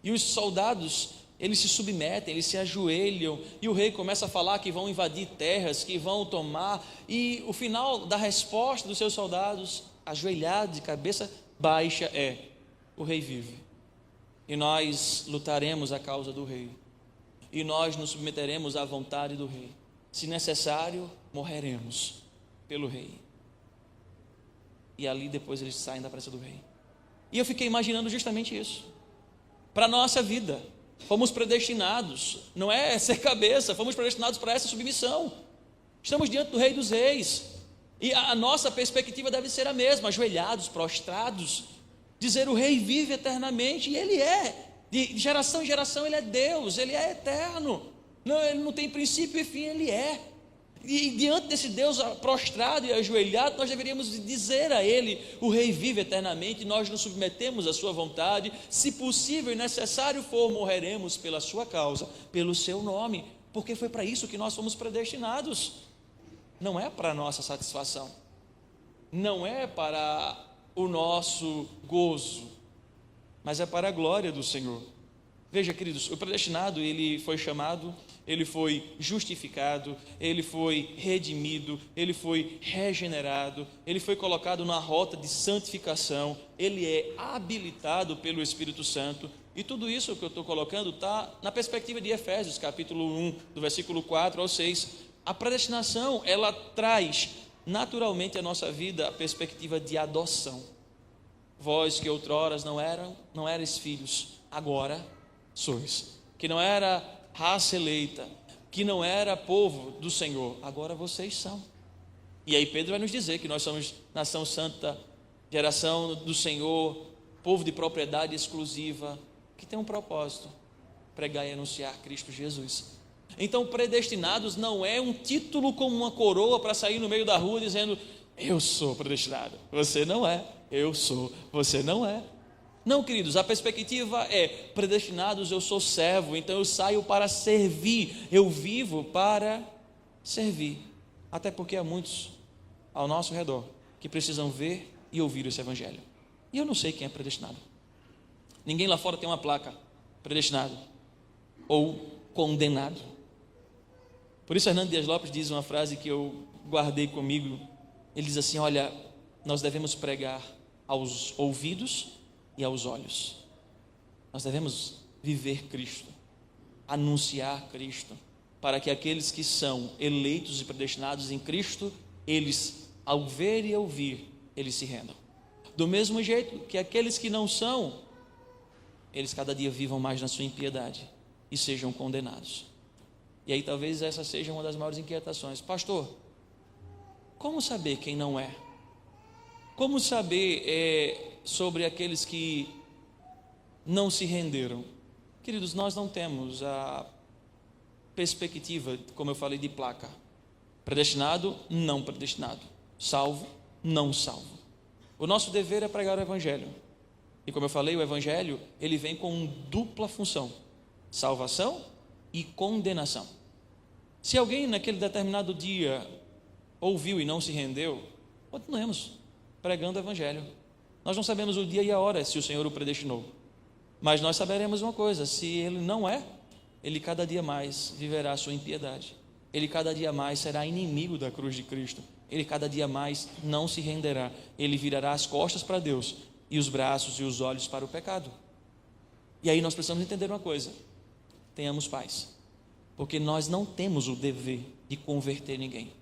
e os soldados, eles se submetem, eles se ajoelham, e o rei começa a falar que vão invadir terras, que vão tomar, e o final da resposta dos seus soldados, ajoelhados de cabeça baixa, é: o rei vive, e nós lutaremos a causa do rei, e nós nos submeteremos à vontade do rei, se necessário, morreremos pelo rei. E ali depois eles saem da presença do rei. E eu fiquei imaginando justamente isso para a nossa vida. Fomos predestinados, não é ser cabeça, fomos predestinados para essa submissão. Estamos diante do Rei dos Reis, e a nossa perspectiva deve ser a mesma: ajoelhados, prostrados, dizer: o Rei vive eternamente, e Ele é, de geração em geração Ele é Deus, Ele é eterno, Ele não tem princípio e fim, Ele é. E diante desse Deus prostrado e ajoelhado, nós deveríamos dizer a Ele: o Rei vive eternamente, nós nos submetemos à sua vontade, se possível e necessário for, morreremos pela sua causa, pelo seu nome, porque foi para isso que nós fomos predestinados. Não é para a nossa satisfação, não é para o nosso gozo, mas é para a glória do Senhor. Veja, queridos, o predestinado, ele foi chamado ele foi justificado, ele foi redimido, ele foi regenerado, ele foi colocado na rota de santificação, ele é habilitado pelo Espírito Santo. E tudo isso que eu estou colocando está na perspectiva de Efésios, capítulo 1, do versículo 4 ao 6. A predestinação, ela traz naturalmente à nossa vida a perspectiva de adoção. Vós que outrora não erais filhos, agora sois. Que não era raça eleita, que não era povo do Senhor, agora vocês são. E aí Pedro vai nos dizer que nós somos nação santa, geração do Senhor, povo de propriedade exclusiva, que tem um propósito: pregar e anunciar Cristo Jesus. Então, predestinados não é um título como uma coroa para sair no meio da rua dizendo: eu sou predestinado. Você não é. Eu sou. Você não é. Não, queridos, a perspectiva é: predestinados, eu sou servo, então eu saio para servir, eu vivo para servir. Até porque há muitos ao nosso redor que precisam ver e ouvir esse evangelho. E eu não sei quem é predestinado. Ninguém lá fora tem uma placa: predestinado ou condenado. Por isso Hernando Dias Lopes diz uma frase que eu guardei comigo. Ele diz assim: olha, nós devemos pregar aos ouvidos e aos olhos. Nós devemos viver Cristo, anunciar Cristo, para que aqueles que são eleitos e predestinados em Cristo, eles, ao ver e ouvir, eles se rendam. Do mesmo jeito que aqueles que não são, eles cada dia vivam mais na sua impiedade e sejam condenados. E aí talvez essa seja uma das maiores inquietações: pastor, como saber quem não é? Como saber sobre aqueles que não se renderam? Queridos, nós não temos a perspectiva, como eu falei, de placa: predestinado, não predestinado, salvo, não salvo. O nosso dever é pregar o evangelho. E como eu falei, o evangelho, ele vem com dupla função: salvação e condenação. Se alguém naquele determinado dia ouviu e não se rendeu, continuemos pregando o evangelho. Nós não sabemos o dia e a hora se o Senhor o predestinou, mas nós saberemos uma coisa: se ele não é, ele cada dia mais viverá a sua impiedade, ele cada dia mais será inimigo da cruz de Cristo, ele cada dia mais não se renderá, ele virará as costas para Deus e os braços e os olhos para o pecado. E aí nós precisamos entender uma coisa: tenhamos paz, porque nós não temos o dever de converter ninguém.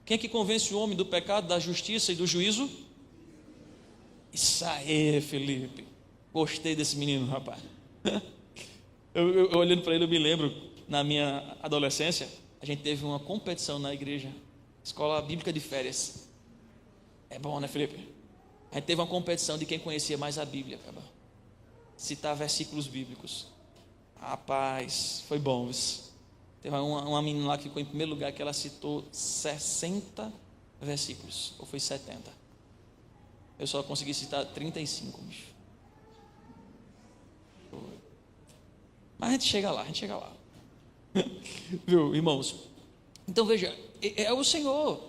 Quem é que convence o homem do pecado, da justiça e do juízo? Isso aí, Felipe, gostei desse menino, rapaz. eu olhando para ele, eu me lembro, na minha adolescência, a gente teve uma competição na igreja, escola bíblica de férias. É bom, né, Felipe? A gente teve uma competição de quem conhecia mais a Bíblia, cara. Citar versículos bíblicos. Rapaz, foi bom isso. Teve uma menina lá que ficou em primeiro lugar, que ela citou 60 versículos, ou foi 70? Eu só consegui citar 35, bicho. Mas a gente chega lá. Viu, irmãos? Então veja, é o Senhor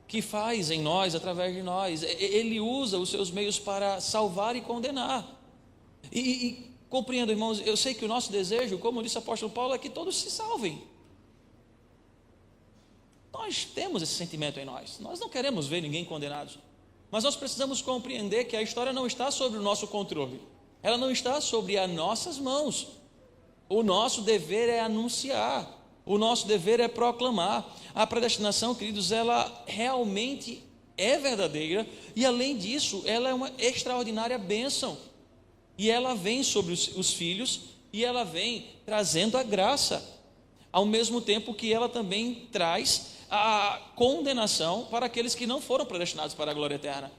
que faz em nós, através de nós. Ele usa os seus meios para salvar e condenar. E compreendo, irmãos, eu sei que o nosso desejo, como disse o apóstolo Paulo, é que todos se salvem. Nós temos esse sentimento em nós. Nós não queremos ver ninguém condenado. Mas nós precisamos compreender que a história não está sob o nosso controle. Ela não está sobre as nossas mãos. O nosso dever é anunciar. O nosso dever é proclamar. A predestinação, queridos, ela realmente é verdadeira. E além disso, ela é uma extraordinária bênção. E ela vem sobre os filhos, e ela vem trazendo a graça, ao mesmo tempo que ela também traz a condenação para aqueles que não foram predestinados para a glória eterna.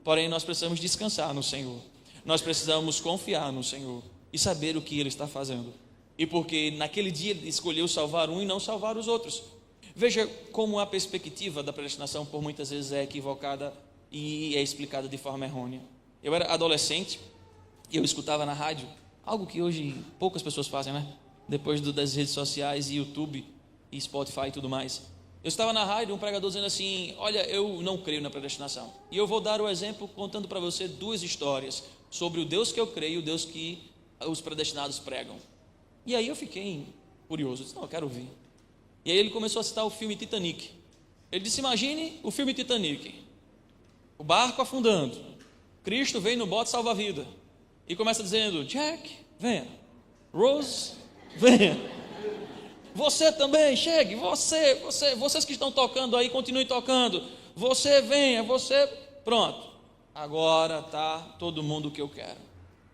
Porém, nós precisamos descansar no Senhor, nós precisamos confiar no Senhor e saber o que Ele está fazendo, e porque naquele dia Ele escolheu salvar um e não salvar os outros. Veja como a perspectiva da predestinação por muitas vezes é equivocada e é explicada de forma errônea. Eu era adolescente e eu escutava na rádio algo que hoje poucas pessoas fazem, né? Depois das redes sociais e YouTube e Spotify e tudo mais. Eu estava na rádio, um pregador dizendo assim: olha, eu não creio na predestinação. E eu vou dar o exemplo contando para você duas histórias sobre o Deus que eu creio e o Deus que os predestinados pregam. E aí eu fiquei curioso. Eu disse, não, eu quero ver. E aí ele começou a citar o filme Titanic. Ele disse, imagine o filme Titanic. O barco afundando. Cristo vem no bote salva-vida. E começa dizendo, Jack, venha. Rose, venha. Você também, chegue. Vocês que estão tocando aí, continuem tocando. Você venha, você... Pronto. Agora está todo mundo o que eu quero.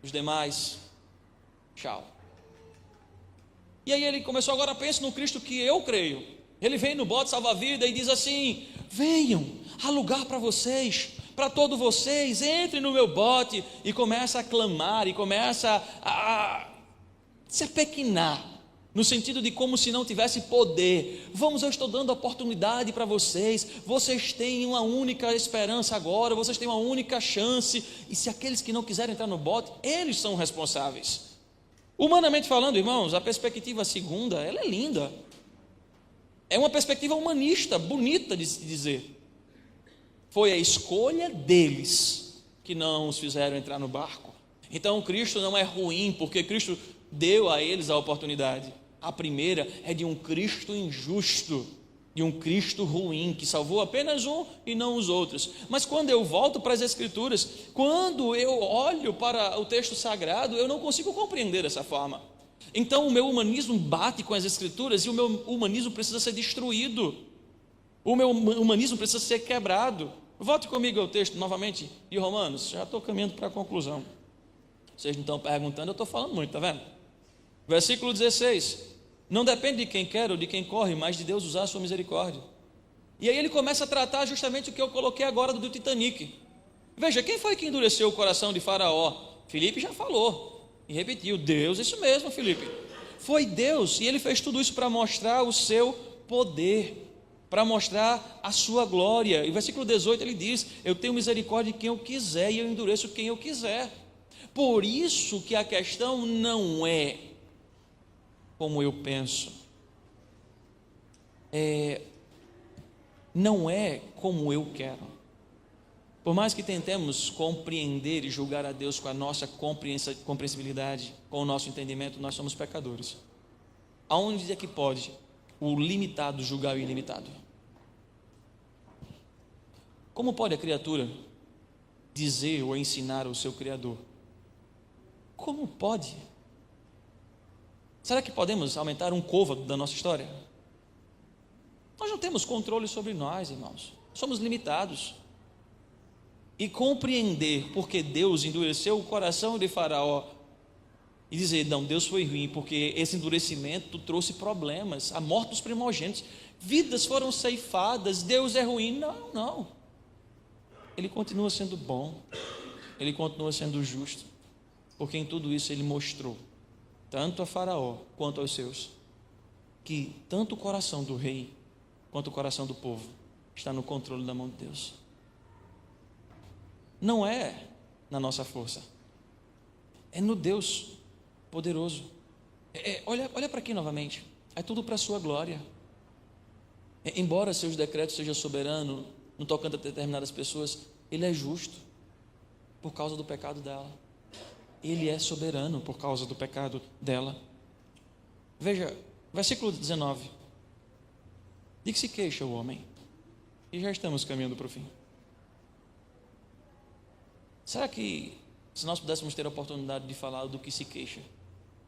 Os demais, tchau. E aí ele começou, agora pense no Cristo que eu creio. Ele vem no bote salva-vida e diz assim, venham, há lugar para vocês, para todos vocês, entrem no meu bote. E começa a clamar, e começa a se apequinar, no sentido de como se não tivesse poder. Vamos, eu estou dando oportunidade para vocês, vocês têm uma única esperança agora, vocês têm uma única chance, e se aqueles que não quiserem entrar no bote, eles são responsáveis. Humanamente falando, irmãos, a perspectiva segunda, ela é linda, é uma perspectiva humanista, bonita de se dizer. Foi a escolha deles que não os fizeram entrar no barco. Então Cristo não é ruim, porque Cristo deu a eles a oportunidade. A primeira é de um Cristo injusto, de um Cristo ruim, que salvou apenas um e não os outros. Mas quando eu volto para as Escrituras, quando eu olho para o texto sagrado, eu não consigo compreender dessa forma. Então o meu humanismo bate com as Escrituras e o meu humanismo precisa ser destruído. O meu humanismo precisa ser quebrado. Volte comigo ao texto novamente de Romanos, já estou caminhando para a conclusão. Vocês não estão perguntando, eu estou falando muito, está vendo? Versículo 16, não depende de quem quer ou de quem corre, mas de Deus usar a sua misericórdia. E aí ele começa a tratar justamente o que eu coloquei agora do Titanic. Veja, quem foi que endureceu o coração de Faraó? Filipe já falou e repetiu, Deus, isso mesmo, Filipe. Foi Deus, e ele fez tudo isso para mostrar o seu poder, para mostrar a sua glória. E versículo 18 ele diz, eu tenho misericórdia de quem eu quiser e eu endureço quem eu quiser. Por isso que a questão não é como eu penso, não é como eu quero. Por mais que tentemos compreender e julgar a Deus com a nossa compreensibilidade, com o nosso entendimento, nós somos pecadores. Aonde é que pode o limitado julgar o ilimitado? Como pode a criatura dizer ou ensinar ao seu Criador? Como pode? Será que podemos aumentar um côvado da nossa história? Nós não temos controle sobre nós, irmãos. Somos limitados. E compreender porque Deus endureceu o coração de Faraó e dizer, não, Deus foi ruim, porque esse endurecimento trouxe problemas, a morte dos primogênitos, vidas foram ceifadas, Deus é ruim. Não, não. Ele continua sendo bom, ele continua sendo justo, porque em tudo isso ele mostrou, tanto a Faraó quanto aos seus, que tanto o coração do rei quanto o coração do povo está no controle da mão de Deus. Não é na nossa força, é no Deus poderoso. Olha para aqui novamente, é tudo para a sua glória. Embora seus decretos sejam soberanos no tocante a determinadas pessoas, ele é justo por causa do pecado dela. Ele é soberano por causa do pecado dela. Veja, versículo 19. De que se queixa o homem? E já estamos caminhando para o fim. Será que, se nós pudéssemos ter a oportunidade de falar do que se queixa,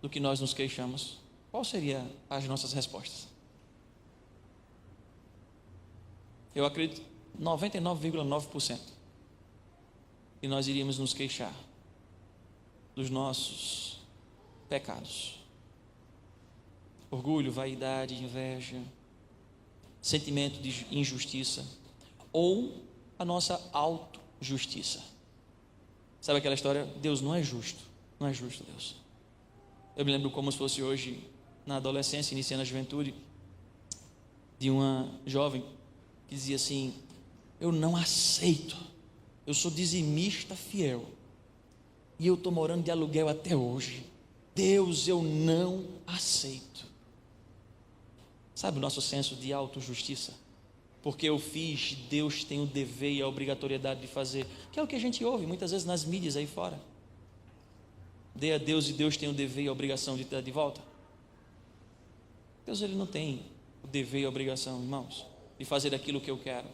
do que nós nos queixamos, qual seria as nossas respostas? Eu acredito 99,9% que nós iríamos nos queixar dos nossos pecados. Orgulho, vaidade, inveja, sentimento de injustiça ou a nossa autojustiça. Sabe aquela história? Deus não é justo, não é justo Deus. Eu me lembro como se fosse hoje, na adolescência, iniciando a juventude, de uma jovem que dizia assim, eu não aceito, eu sou dizimista fiel e eu estou morando de aluguel até hoje, Deus, eu não aceito. Sabe o nosso senso de autojustiça? Porque eu fiz, Deus tem o dever e a obrigatoriedade de fazer, que é o que a gente ouve muitas vezes nas mídias aí fora. Dê a Deus e Deus tem o dever e a obrigação de te dar de volta. Deus, ele não tem o dever e a obrigação, irmãos, de fazer aquilo que eu quero,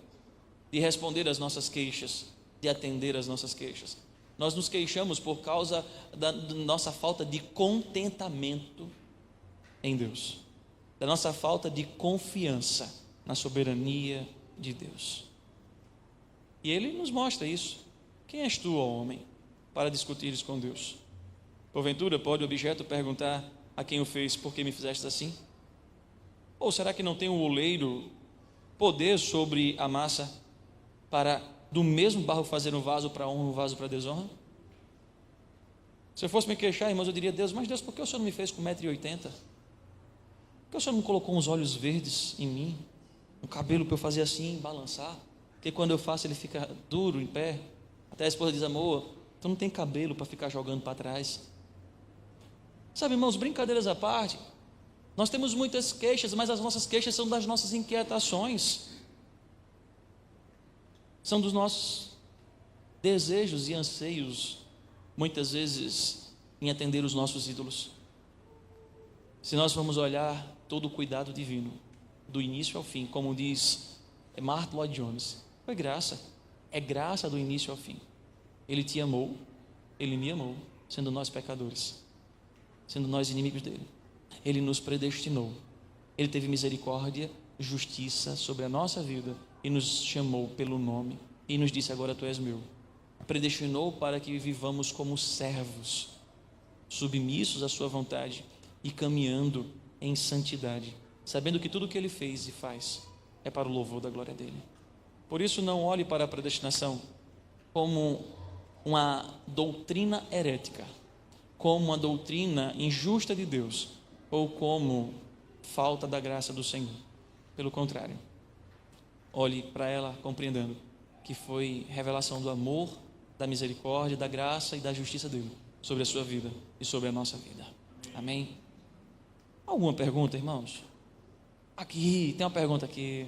de responder às nossas queixas, de atender às nossas queixas. Nós nos queixamos por causa da nossa falta de contentamento em Deus, da nossa falta de confiança na soberania de Deus. E ele nos mostra isso. Quem és tu, ó homem, para discutires com Deus? Porventura pode o objeto perguntar a quem o fez: por que me fizeste assim? Ou será que não tem o oleiro poder sobre a massa para do mesmo barro fazer um vaso para honra e um vaso para desonra? Se eu fosse me queixar, irmãos, eu diria: Deus, mas Deus, por que o Senhor não me fez com 1,80 m? Por que o Senhor não colocou uns olhos verdes em mim? Um cabelo para eu fazer assim, balançar? Porque quando eu faço ele fica duro, em pé. Até a esposa diz: amor, tu não tem cabelo para ficar jogando para trás. Sabe, irmãos, brincadeiras à parte, nós temos muitas queixas, mas as nossas queixas são das nossas inquietações, são dos nossos desejos e anseios, muitas vezes em atender os nossos ídolos. Se nós formos olhar todo o cuidado divino, do início ao fim, como diz Martyn Lloyd-Jones, foi graça, é graça do início ao fim. Ele te amou, ele me amou, sendo nós pecadores, sendo nós inimigos dele. Ele nos predestinou, ele teve misericórdia, justiça sobre a nossa vida e nos chamou pelo nome e nos disse: agora tu és meu. Predestinou para que vivamos como servos, submissos à sua vontade e caminhando em santidade, sabendo que tudo o que ele fez e faz é para o louvor da glória dele. Por isso, não olhe para a predestinação como uma doutrina herética, como uma doutrina injusta de Deus, ou como falta da graça do Senhor. Pelo contrário, olhe para ela compreendendo que foi revelação do amor, da misericórdia, da graça e da justiça dele sobre a sua vida e sobre a nossa vida. Amém? Alguma pergunta, irmãos? Aqui, tem uma pergunta aqui.